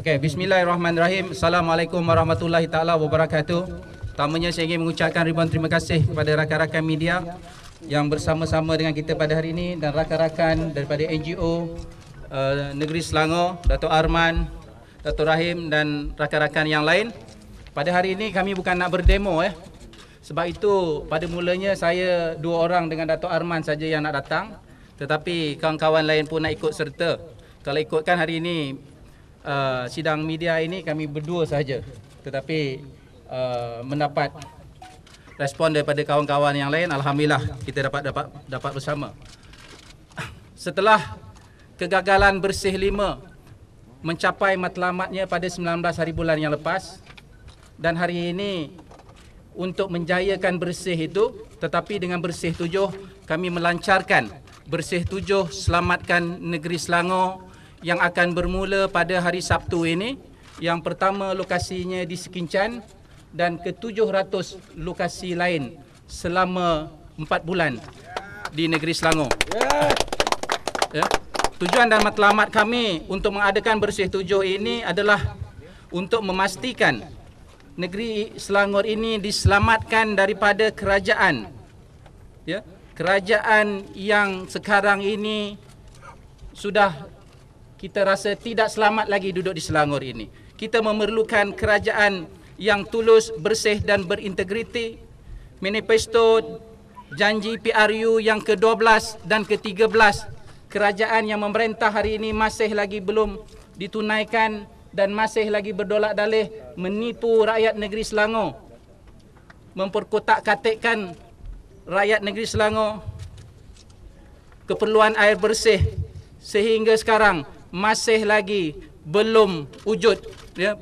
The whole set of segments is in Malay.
Okey, bismillahirrahmanirrahim. Assalamualaikum warahmatullahi taala wabarakatuh. Pertamanya saya ingin mengucapkan ribuan terima kasih kepada rakan-rakan media yang bersama-sama dengan kita pada hari ini dan rakan-rakan daripada NGO Negeri Selangor, Dato' Arman, Dato' Rahim dan rakan-rakan yang lain. Pada hari ini kami bukan nak berdemo Sebab itu pada mulanya saya 2 orang dengan Dato' Arman saja yang nak datang, tetapi kawan-kawan lain pun nak ikut serta. Kalau ikutkan hari ini sidang media ini kami berdua saja, tetapi mendapat respon daripada kawan-kawan yang lain. Alhamdulillah kita dapat bersama. Setelah kegagalan bersih 5 mencapai matlamatnya pada 19 hari bulan yang lepas, dan hari ini untuk menjayakan bersih itu, tetapi dengan bersih 7 kami melancarkan bersih 7 selamatkan negeri Selangor yang akan bermula pada hari Sabtu ini. Yang pertama lokasinya di Sekincan dan ke-700 lokasi lain selama 4 bulan di negeri Selangor. Ya. Tujuan dan matlamat kami untuk mengadakan bersih 7 ini adalah untuk memastikan negeri Selangor ini diselamatkan daripada kerajaan. Ya, kerajaan yang sekarang ini sudah kita rasa tidak selamat lagi duduk di Selangor ini. Kita memerlukan kerajaan yang tulus, bersih dan berintegriti. Manifesto janji PRU yang ke-12 dan ke-13 kerajaan yang memerintah hari ini masih lagi belum ditunaikan dan masih lagi berdolak-dalih menipu rakyat negeri Selangor, memperkotak-katikkan rakyat negeri Selangor keperluan air bersih, sehingga sekarang masih lagi belum wujud,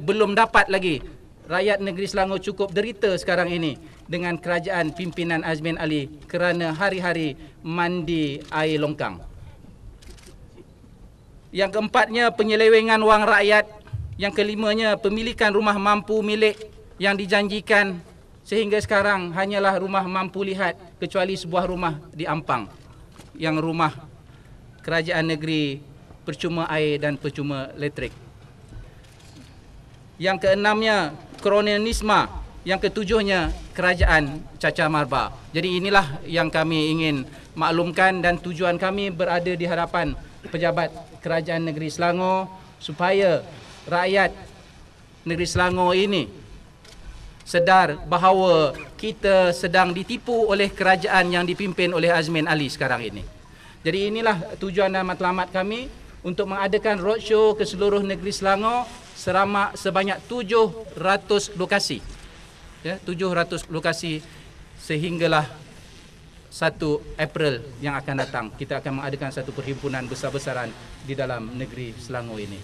belum dapat lagi. Rakyat negeri Selangor cukup derita sekarang ini dengan kerajaan pimpinan Azmin Ali kerana hari-hari mandi air longkang. Yang keempatnya, penyelewengan wang rakyat. Yang kelimanya, pemilikan rumah mampu milik yang dijanjikan sehingga sekarang hanyalah rumah mampu lihat, kecuali sebuah rumah di Ampang yang rumah kerajaan negeri percuma air dan percuma elektrik. Yang keenamnya, kolonialisme. Yang ketujuhnya, kerajaan cacar marba. Jadi inilah yang kami ingin maklumkan dan tujuan kami berada di hadapan pejabat kerajaan negeri Selangor supaya rakyat negeri Selangor ini sedar bahawa kita sedang ditipu oleh kerajaan yang dipimpin oleh Azmin Ali sekarang ini. Jadi inilah tujuan dan matlamat kami untuk mengadakan roadshow ke seluruh negeri Selangor sebanyak 700 lokasi. 700 lokasi sehinggalah 1 April yang akan datang. Kita akan mengadakan satu perhimpunan besar-besaran di dalam negeri Selangor ini.